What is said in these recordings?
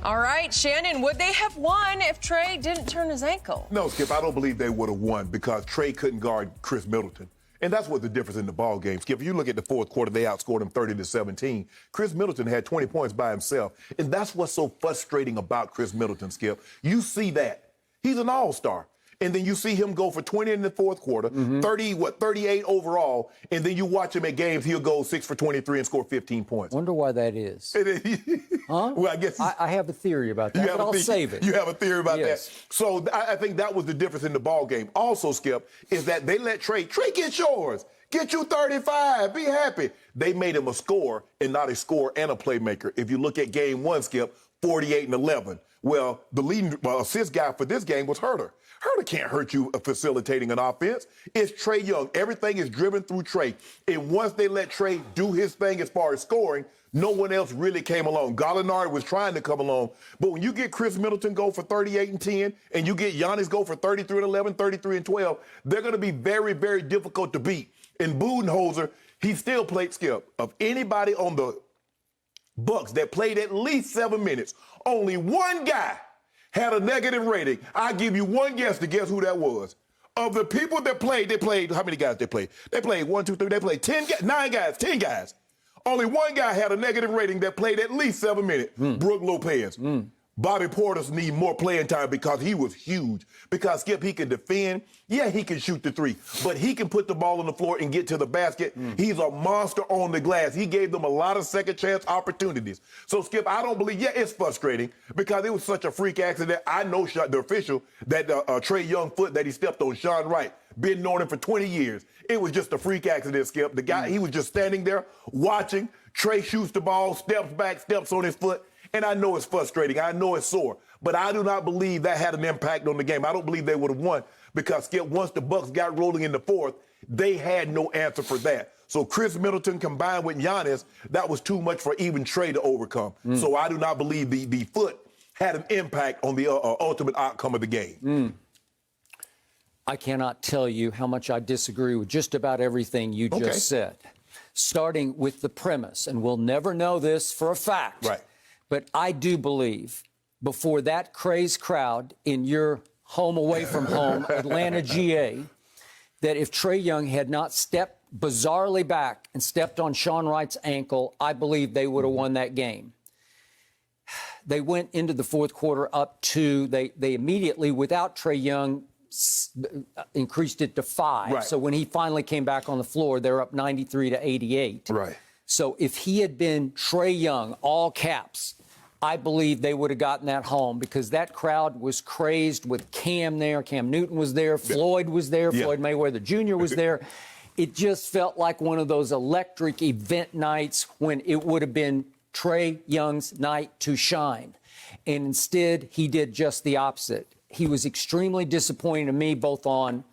All right, Shannon, would they have won if Trae didn't turn his ankle? No, Skip, I don't believe they would have won because Trae couldn't guard Khris Middleton. And that's what the difference in the ball game. Skip, if you look at the fourth quarter, they outscored him 30-17. Khris Middleton had 20 points by himself. And that's what's so frustrating about Khris Middleton, Skip. You see that. He's an all-star. And then you see him go for 20 in the fourth quarter, 38 overall, and then you watch him at games, he'll go 6 for 23 and score 15 points. Wonder why that is. Huh? Well, I guess I have a theory about that, but I'll save it. You have a theory about Yes. that. So I think that was the difference in the ball game. Also, Skip, is that they let Trae get yours. Get you 35. Be happy. They made him a scorer and not a scorer and a playmaker. If you look at game one, Skip, 48-11. Well, the leading assist guy for this game was Herter. Herter can't hurt you facilitating an offense. It's Trae Young. Everything is driven through Trae. And once they let Trae do his thing as far as scoring, no one else really came along. Gallinari was trying to come along. But when you get Khris Middleton go for 38-10 and you get Giannis go for 33-11, 33-12, they're going to be very, very difficult to beat. And Budenholzer, he still played, Skip, of anybody on the Bucks that played at least 7 minutes, only one guy had a negative rating. I'll give you one guess to guess who that was. Of the people that played, how many guys they played? They played 1, 2, 3, they played 10 guys, 9 guys, 10 guys. Only one guy had a negative rating that played at least 7 minutes, Brook Lopez. Bobby Portis need more playing time because he was huge. Because, Skip, he can defend. Yeah, he can shoot the three. But he can put the ball on the floor and get to the basket. He's a monster on the glass. He gave them a lot of second-chance opportunities. So, Skip, I don't believe, it's frustrating because it was such a freak accident. I know the official that Trae Young foot that he stepped on, Sean Wright, been knowing him for 20 years. It was just a freak accident, Skip. The guy, he was just standing there watching. Trae shoots the ball, steps back, steps on his foot. And I know it's frustrating. I know it's sore. But I do not believe that had an impact on the game. I don't believe they would have won because, Skip, once the Bucks got rolling in the fourth, they had no answer for that. So Khris Middleton combined with Giannis, that was too much for even Trae to overcome. So I do not believe the foot had an impact on the ultimate outcome of the game. I cannot tell you how much I disagree with just about everything you just said. Starting with the premise, and we'll never know this for a fact. Right. But I do believe before that crazed crowd in your home away from home, Atlanta, GA, that if Trae Young had not stepped bizarrely back and stepped on Sean Wright's ankle, I believe they would have won that game. They went into the fourth quarter up 2. They immediately, without Trae Young, increased it to 5. Right. So when he finally came back on the floor, they're up 93-88. Right. So if he had been Trae Young, all caps, I believe they would have gotten that home because that crowd was crazed with Cam there. Cam Newton was there. Floyd was there. Floyd Mayweather Jr. was there. It just felt like one of those electric event nights when it would have been Trae Young's night to shine. And instead, he did just the opposite. He was extremely disappointing to me both on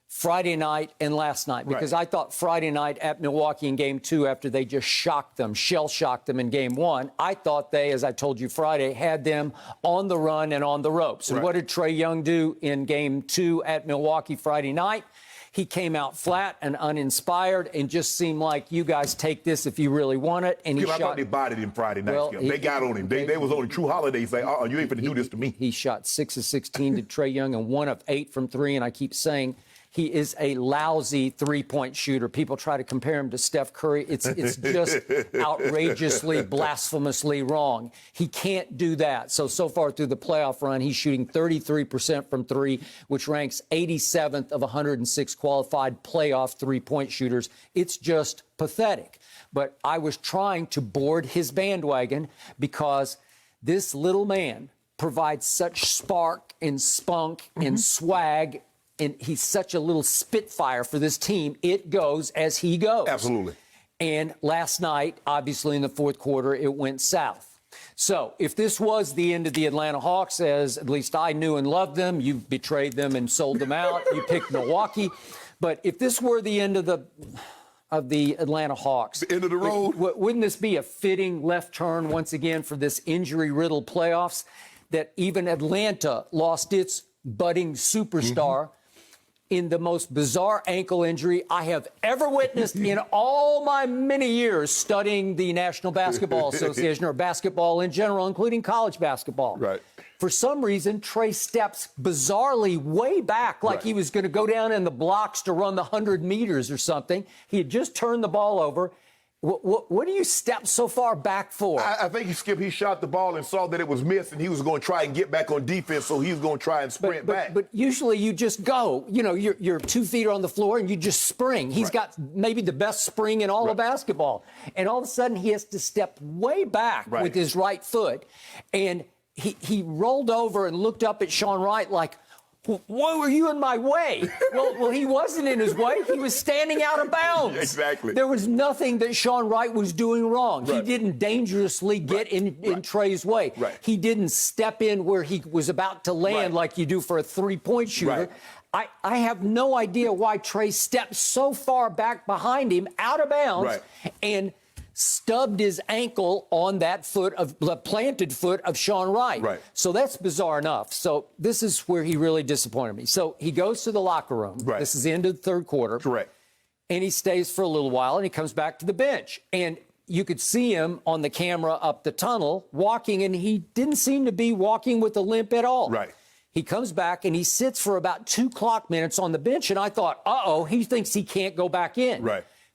Friday night and last night because I thought Friday night at Milwaukee in Game 2 after they just shell-shocked them in Game 1, I thought they, as I told you Friday, had them on the run and on the ropes. And what did Trae Young do in Game 2 at Milwaukee Friday night? He came out flat and uninspired and just seemed like, you guys take this if you really want it. And I thought they bodied him Friday night. Well, they got on him. They was on a true holiday saying, you ain't finna do this to me. He shot 6 of 16 to Trae Young and 1 of 8 from 3. And I keep saying, he is a lousy three-point shooter. People try to compare him to Steph Curry. It's just outrageously, blasphemously wrong. He can't do that. So far through the playoff run, he's shooting 33% from 3, which ranks 87th of 106 qualified playoff three-point shooters. It's just pathetic. But I was trying to board his bandwagon because this little man provides such spark and spunk and swag, and he's such a little spitfire for this team. It goes as he goes. Absolutely. And last night, obviously in the fourth quarter, it went south. So if this was the end of the Atlanta Hawks, as at least I knew and loved them, you betrayed them and sold them out. You picked Milwaukee. But if this were the end of the Atlanta Hawks, the end of the road, wouldn't this be a fitting left turn once again for this injury-riddled playoffs? That even Atlanta lost its budding superstar in the most bizarre ankle injury I have ever witnessed in all my many years studying the National Basketball Association, or basketball in general, including college basketball. Right. For some reason, Trae steps bizarrely way back, like he was going to go down in the blocks to run the 100 meters or something. He had just turned the ball over. What do you step so far back for? I think he shot the ball and saw that it was missed, and he was going to try and get back on defense, so he was going to try and sprint back. But usually you just go. You know, your 2 feet are on the floor, and you just spring. He's got maybe the best spring in all of basketball. And all of a sudden, he has to step way back with his right foot. And he rolled over and looked up at Sean Wright like, why were you in my way? Well, he wasn't in his way. He was standing out of bounds. Exactly. There was nothing that Sean Wright was doing wrong. He didn't dangerously get in Trae's way. He didn't step in where he was about to land like you do for a three-point shooter. I have no idea why Trae stepped so far back behind him, out of bounds, and stubbed his ankle on that foot of the planted foot of Sean Wright. So that's bizarre enough. So this is where he really disappointed me. So he goes to the locker room. This is the end of the third quarter. And he stays for a little while, and he comes back to the bench. And you could see him on the camera up the tunnel walking, and he didn't seem to be walking with a limp at all. He comes back, and he sits for about 2 clock minutes on the bench, and I thought, uh-oh, he thinks he can't go back in.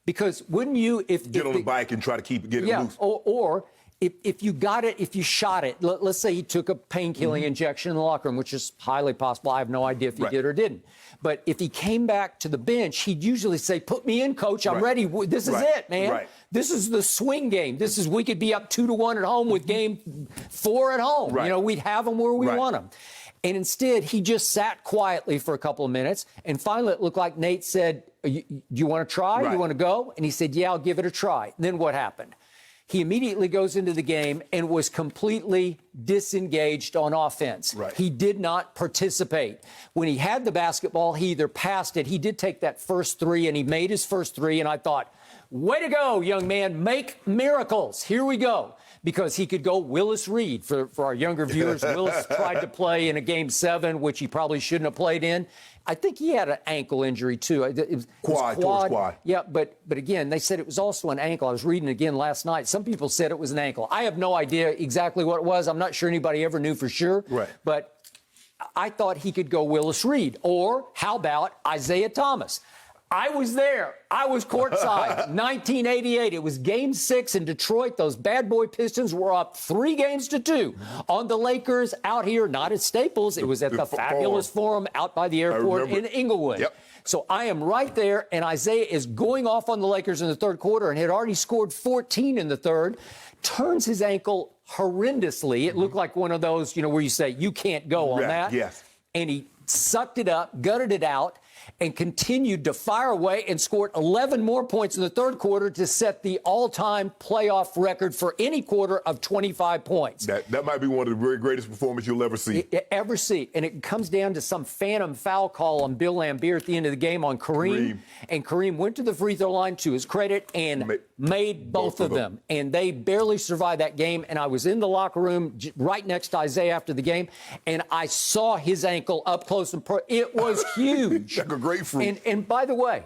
Because wouldn't you, get on the bike and try to get it loose? Or if you got it, if you shot it, let's say he took a painkilling injection in the locker room, which is highly possible. I have no idea if he did or didn't. But if he came back to the bench, he'd usually say, "Put me in, coach. I'm ready. This is it, man. This is the swing game. This is, we could be up 2-1 at home with game 4 at home. You know, we'd have them where we want them." And instead, he just sat quietly for a couple of minutes. And finally, it looked like Nate said, "Do you want to try? You want to go?" And he said, "Yeah, I'll give it a try." And then what happened? He immediately goes into the game and was completely disengaged on offense. He did not participate. When he had the basketball, he either passed it. He did take that first three, and he made his first three. And I thought, way to go, young man. Make miracles. Here we go. Because he could go Willis Reed. For our younger viewers, Willis tried to play in a Game 7, which he probably shouldn't have played in. I think he had an ankle injury, too. It was quad. Yeah, but again, they said it was also an ankle. I was reading again last night. Some people said it was an ankle. I have no idea exactly what it was. I'm not sure anybody ever knew for sure. But I thought he could go Willis Reed. Or how about Isaiah Thomas? I was there. I was courtside. 1988. It was Game 6 in Detroit. Those bad boy Pistons were up 3-2 on the Lakers out here, not at Staples. It was at the fabulous Forum out by the airport in Inglewood. So I am right there, and Isaiah is going off on the Lakers in the third quarter and had already scored 14 in the third. Turns his ankle horrendously. It looked like one of those, where you say, you can't go on that. And he sucked it up, gutted it out, and continued to fire away and scored 11 more points in the third quarter to set the all-time playoff record for any quarter of 25 points. That might be one of the very greatest performances you'll ever see. And it comes down to some phantom foul call on Bill Laimbeer at the end of the game on Kareem. And Kareem went to the free throw line, to his credit, and made both of them. And they barely survived that game. And I was in the locker room right next to Isaiah after the game, and I saw his ankle up close and it was huge. Like a grapefruit. And by the way,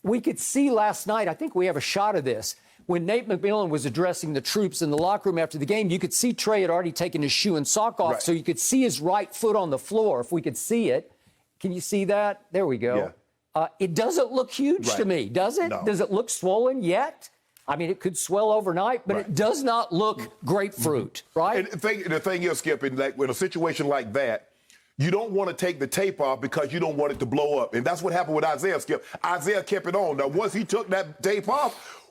we could see last night, I think we have a shot of this, when Nate McMillan was addressing the troops in the locker room after the game, you could see Trae had already taken his shoe and sock off, so you could see his right foot on the floor, if we could see it. Can you see that? There we go. It doesn't look huge to me, does it? No. Does it look swollen yet? I mean, it could swell overnight, but it does not look grapefruit, right? And the thing is, Skip, in a situation like that, you don't want to take the tape off because you don't want it to blow up. And that's what happened with Isaiah, Skip. Isaiah kept it on. Now, once he took that tape off,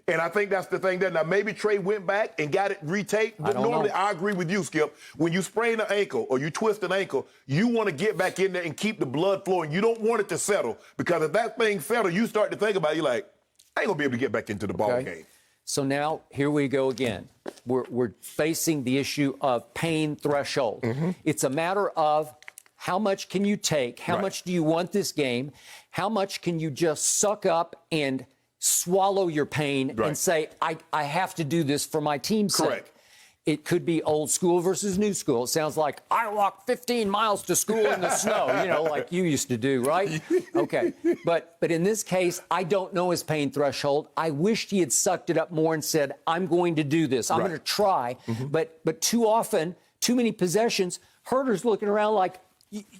and I think that's the thing there. Now, maybe Trae went back and got it retaped. But normally, I agree with you, Skip. When you sprain an ankle or you twist an ankle, you want to get back in there and keep the blood flowing. You don't want it to settle, because if that thing settles, you start to think about it. You're like, I ain't going to be able to get back into the ball game. So now, here we go again. We're facing the issue of pain threshold. It's a matter of how much can you take? How much do you want this game? How much can you just suck up and swallow your pain and say, I have to do this for my team's sake? It could be old school versus new school. It sounds like I walked 15 miles to school in the snow, like you used to do, right? Okay. But in this case, I don't know his pain threshold. I wished he had sucked it up more and said, I'm going to do this. I'm going to try. But too often, too many possessions, Herder's looking around like,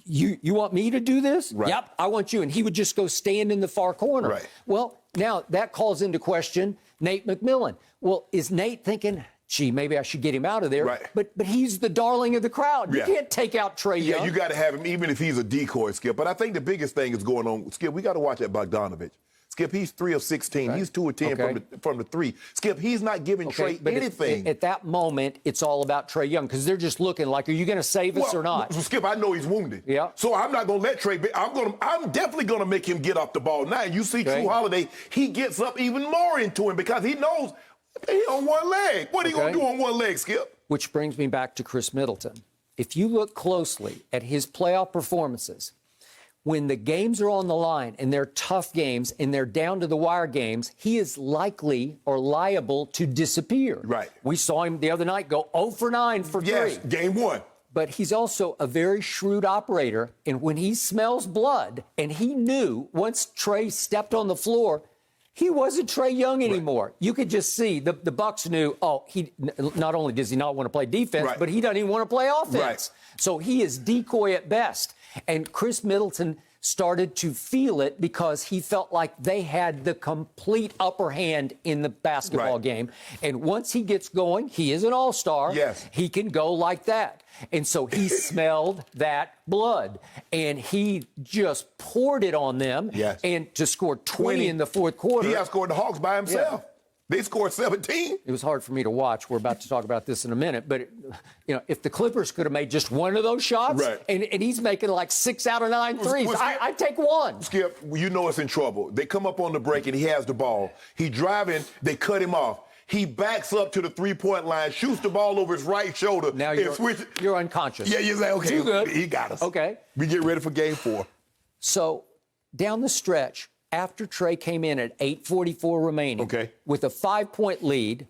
you want me to do this? Right. Yep, I want you. And he would just go stand in the far corner. Right. Well, now that calls into question Nate McMillan. Well, is Nate thinking, gee, maybe I should get him out of there? Right. But he's the darling of the crowd. Yeah. You can't take out Trae Young. Yeah, you got to have him, even if he's a decoy, Skip. But I think the biggest thing is going on, Skip, we got to watch that Bogdanovich. Skip, he's 3 of 16. Okay. He's 2 of 10 from the 3. Skip, he's not giving Trae anything. At that moment, it's all about Trae Young because they're just looking like, are you going to save us or not? Skip, I know he's wounded. Yeah. So I'm not going to let Trae. I'm definitely going to make him get off the ball. Now, you see Drew Holiday, he gets up even more into him because he knows he's on one leg. What are you going to do on one leg, Skip? Which brings me back to Khris Middleton. If you look closely at his playoff performances, when the games are on the line and they're tough games and they're down to the wire games, he is likely or liable to disappear. Right. We saw him the other night go 0 for 9 for 3. Yes, game 1. But he's also a very shrewd operator. And when he smells blood, and he knew once Trae stepped on the floor, he wasn't Trae Young anymore. Right. You could just see the Bucks knew, he not only does he not want to play defense, but he doesn't even want to play offense. Right. So he is decoy at best. And Khris Middleton started to feel it because he felt like they had the complete upper hand in the basketball game. And once he gets going, he is an all-star. Yes. He can go like that. And so he smelled that blood, and he just poured it on them. Yes. And to score 20 in the fourth quarter. He outscored the Hawks by himself. Yeah. They scored 17. It was hard for me to watch. We're about to talk about this in a minute. But, if the Clippers could have made just one of those shots, and he's making like 6 out of 9 threes, I'd take one. Skip, you know it's in trouble. They come up on the break, and he has the ball. He driving. They cut him off. He backs up to the three-point line, shoots the ball over his right shoulder. Now you're unconscious. Yeah, you're like, okay, too good. He got us. Okay. We get ready for game 4. So down the stretch, after Trae came in at 8:44 remaining, with a 5-point lead,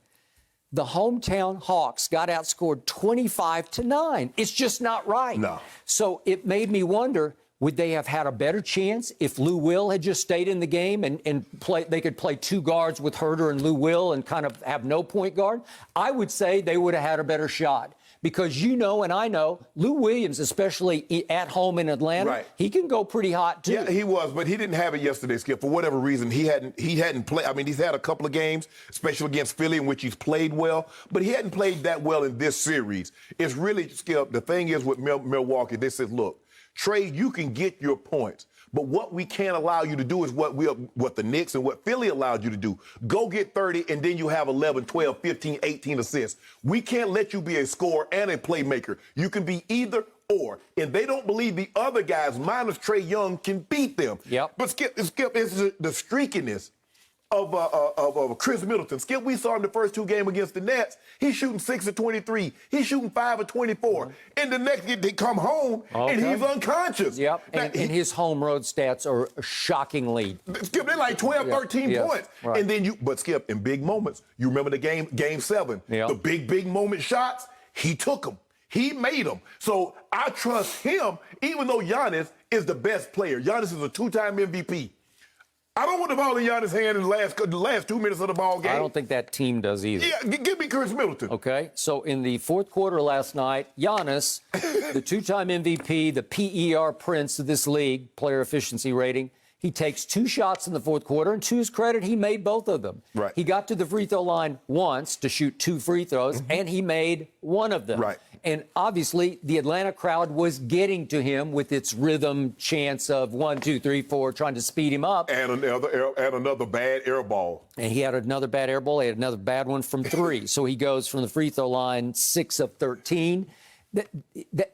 the hometown Hawks got outscored 25-9. It's just not right. No. So it made me wonder, would they have had a better chance if Lou Will had just stayed in the game and they could play 2 guards with Herder and Lou Will and kind of have no point guard? I would say they would have had a better shot. Because and I know, Lou Williams, especially at home in Atlanta, he can go pretty hot, too. Yeah, he was, but he didn't have it yesterday, Skip. For whatever reason, he hadn't played. I mean, he's had a couple of games, especially against Philly, in which he's played well, but he hadn't played that well in this series. It's really, Skip, the thing is with Milwaukee, they said, look, Trae, you can get your points. But what we can't allow you to do is what the Knicks and what Philly allowed you to do. Go get 30, and then you have 11, 12, 15, 18 assists. We can't let you be a scorer and a playmaker. You can be either or. And they don't believe the other guys, minus Trae Young, can beat them. Yep. But, Skip, it's the streakiness of Khris Middleton. Skip, we saw him the first 2 games against the Nets. He's shooting 6 of 23. He's shooting 5 of 24. And the next they come home, and he's unconscious. Yep, now, and his home road stats are shockingly. Skip, they're like 12, 13 points. Right. And then but Skip, in big moments, you remember the game 7, the big moment shots, he took them. He made them. So I trust him, even though Giannis is the best player. Giannis is a 2-time MVP. I don't want the ball in Giannis' hand in the last 2 minutes of the ball game. I don't think that team does either. Yeah, give me Khris Middleton. Okay, so in the fourth quarter last night, Giannis, the 2-time MVP, the PER prince of this league, player efficiency rating, he takes 2 shots in the fourth quarter, and to his credit, he made both of them. Right. He got to the free throw line once to shoot 2 free throws, and he made one of them. Right. And obviously, the Atlanta crowd was getting to him with its rhythm chants of 1, 2, 3, 4, trying to speed him up. And another bad air ball. And he had another bad air ball. He had another bad one from 3. So he goes from the free throw line 6 of 13.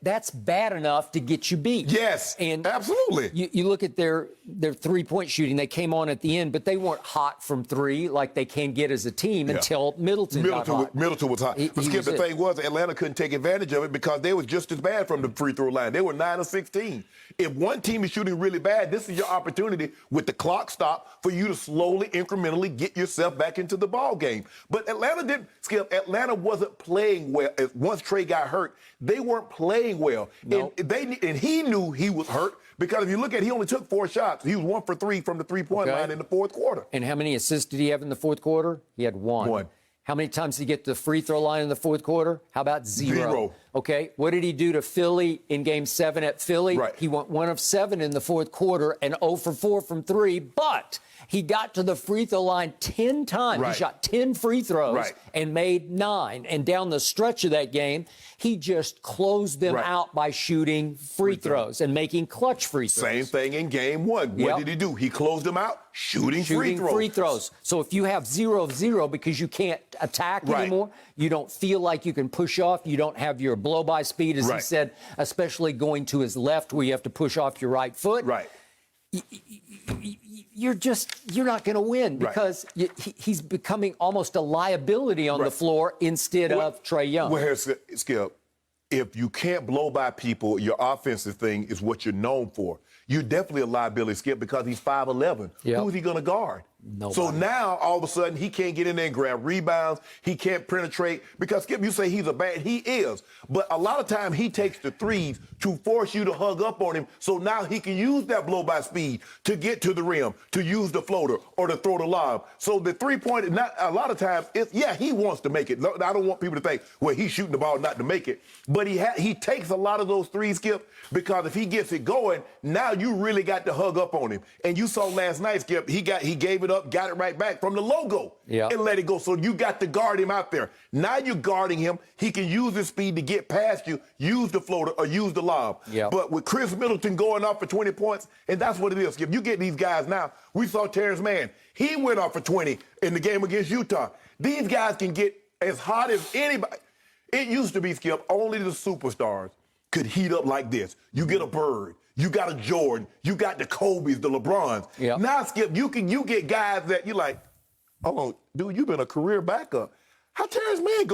That's bad enough to get you beat. Yes, and absolutely. You look at their 3-point shooting. They came on at the end, but they weren't hot from three like they can get as a team until Middleton got hot. Middleton was hot. But Skip, the thing was, Atlanta couldn't take advantage of it because they were just as bad from the free throw line. They were 9 of 16. If one team is shooting really bad, this is your opportunity with the clock stop for you to slowly, incrementally get yourself back into the ball game. But Atlanta didn't. Skip, Atlanta wasn't playing well. Once Trae got hurt, they weren't playing well. Nope. And he knew he was hurt because if you look at it, he only took 4 shots. He was 1 for 3 from the three-point line in the fourth quarter. And how many assists did he have in the fourth quarter? He had 1. 1. How many times did he get to the free throw line in the fourth quarter? How about 0? 0. Okay. What did he do to Philly in Game 7 at Philly? Right. He went 1 of 7 in the fourth quarter and 0 for 4 from 3, but he got to the free throw line 10 times. Right. He shot 10 free throws Right. and made 9. And down the stretch of that game, he just closed them out by shooting free throws and making clutch free throws. Same thing in Game 1. What did he do? He closed them out, shooting free throws. So if you have 0 of 0 because you can't attack anymore, you don't feel like you can push off, you don't have your blow-by speed, as he said, especially going to his left where you have to push off your right foot. Right. You're not going to win because he's becoming almost a liability on the floor instead of Trae Young. Well, here's Skip. If you can't blow by people, your offensive thing is what you're known for. You're definitely a liability, Skip, because he's 5'11". Who is he going to guard? Nobody. So now, all of a sudden, he can't get in there and grab rebounds. He can't penetrate. Because, Skip, you say he is. But a lot of time, he takes the threes to force you to hug up on him. So now he can use that blow-by speed to get to the rim, to use the floater, or to throw the lob. So the three-point, not a lot of times, he wants to make it. I don't want people to think, well, he's shooting the ball not to make it. But he takes a lot of those threes, Skip, because if he gets it going, now you really got to hug up on him. And you saw last night, Skip, he gave it up, got it right back from the logo and let it go. So you got to guard him out there. Now you're guarding him. He can use his speed to get past you, use the floater, or use the lob. But with Khris Middleton going off for 20 points, and that's what it is, Skip. You get these guys now. We saw Terrence Mann. He went off for 20 in the game against Utah. These guys can get as hot as anybody. It used to be, Skip, only the superstars could heat up like this. You get a Bird. You got a Jordan. You got the Kobe's, the LeBrons. Now, Skip, you get guys that you're like, oh, dude, you've been a career backup. How Terrence Mann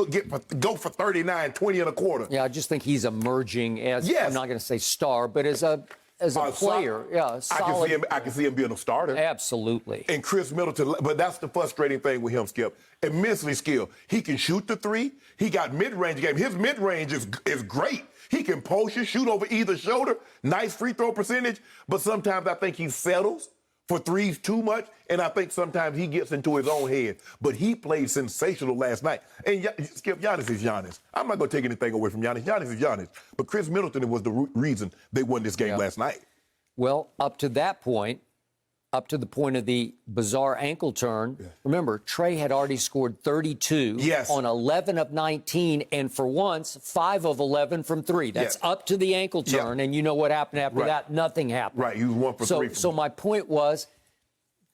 go for 39, 20 and a quarter? Yeah, I just think he's emerging as, I'm not going to say star, but as a player. Solid. I can see him being a starter. Absolutely. And Khris Middleton, but that's the frustrating thing with him, Skip. Immensely skilled. He can shoot the three. He got mid-range game. His mid-range is great. He can post you, shoot over either shoulder. Nice free throw percentage. But sometimes I think he settles for threes too much, and I think sometimes he gets into his own head. But he played sensational last night. And Skip, Giannis is Giannis. I'm not going to take anything away from Giannis. Giannis is Giannis. But Khris Middleton was the reason they won this game last night. Well, up to that point, up to the point of the bizarre ankle turn, remember, Trae had already scored 32 on 11 of 19, and for once, 5 of 11 from 3. That's up to the ankle turn, and you know what happened after that? Nothing happened. Right, he was 1 for 3. So my point was,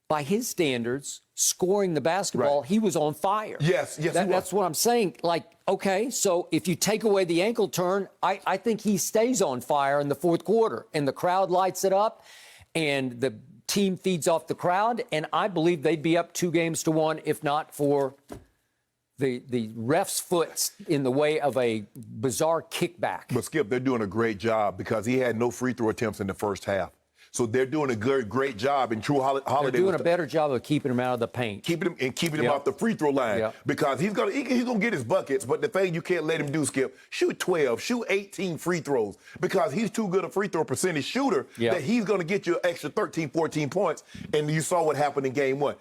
by his standards, scoring the basketball, he was on fire. Yes, that's what I'm saying. Like, okay, so if you take away the ankle turn, I think he stays on fire in the fourth quarter, and the crowd lights it up, and the team feeds off the crowd, and I believe they'd be up 2-1 if not for the ref's foot in the way of a bizarre kickback. But, Skip, they're doing a great job because he had no free throw attempts in the first half. So they're doing a great job. And True Holiday, they're doing a better job of keeping him out of the paint. Keeping him off the free throw line. Because he's gonna get his buckets. But the thing you can't let him do, Skip, shoot 12, shoot 18 free throws. Because he's too good a free throw percentage shooter that he's gonna get you an extra 13, 14 points. And you saw what happened in game 1.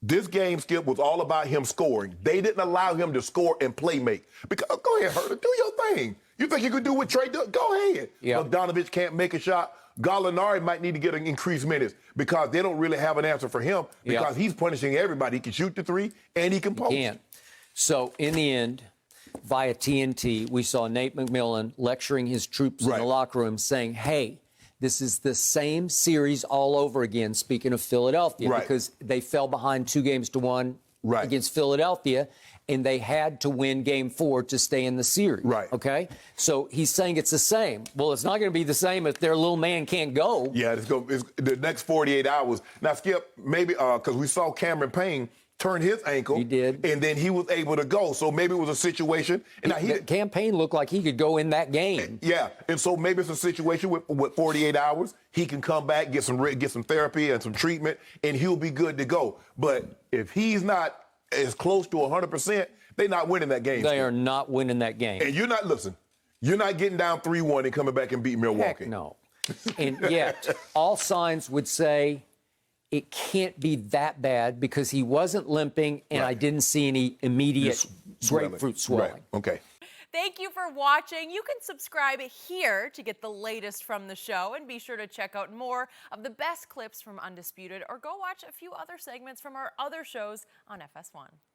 This game, Skip, was all about him scoring. They didn't allow him to score and play make. Because go ahead, Herter, do your thing. You think you could do what Trae does? Go ahead. Bogdanovich can't make a shot. Gallinari might need to get an increased minutes because they don't really have an answer for him because he's punishing everybody. He can shoot the three and he can post. So in the end, via TNT, we saw Nate McMillan lecturing his troops in the locker room saying, hey, this is the same series all over again, speaking of Philadelphia, because they fell behind 2-1 against Philadelphia. and they had to win Game 4 to stay in the series. Right. Okay? So he's saying it's the same. Well, it's not going to be the same if their little man can't go. Yeah, it's the next 48 hours. Now, Skip, maybe because we saw Cameron Payne turn his ankle. He did. And then he was able to go. So maybe it was a situation. And Campaign looked like he could go in that game. Yeah, and so maybe it's a situation with 48 hours. He can come back, get some therapy and some treatment, and he'll be good to go. But if he's not as close to 100%, they're not winning that game. They are not winning that game. And you're not getting down 3-1 and coming back and beating Milwaukee. Heck no. And yet, all signs would say it can't be that bad because he wasn't limping and I didn't see any immediate grapefruit swelling. Right. Okay. Thank you for watching. You can subscribe here to get the latest from the show, and be sure to check out more of the best clips from Undisputed, or go watch a few other segments from our other shows on FS1.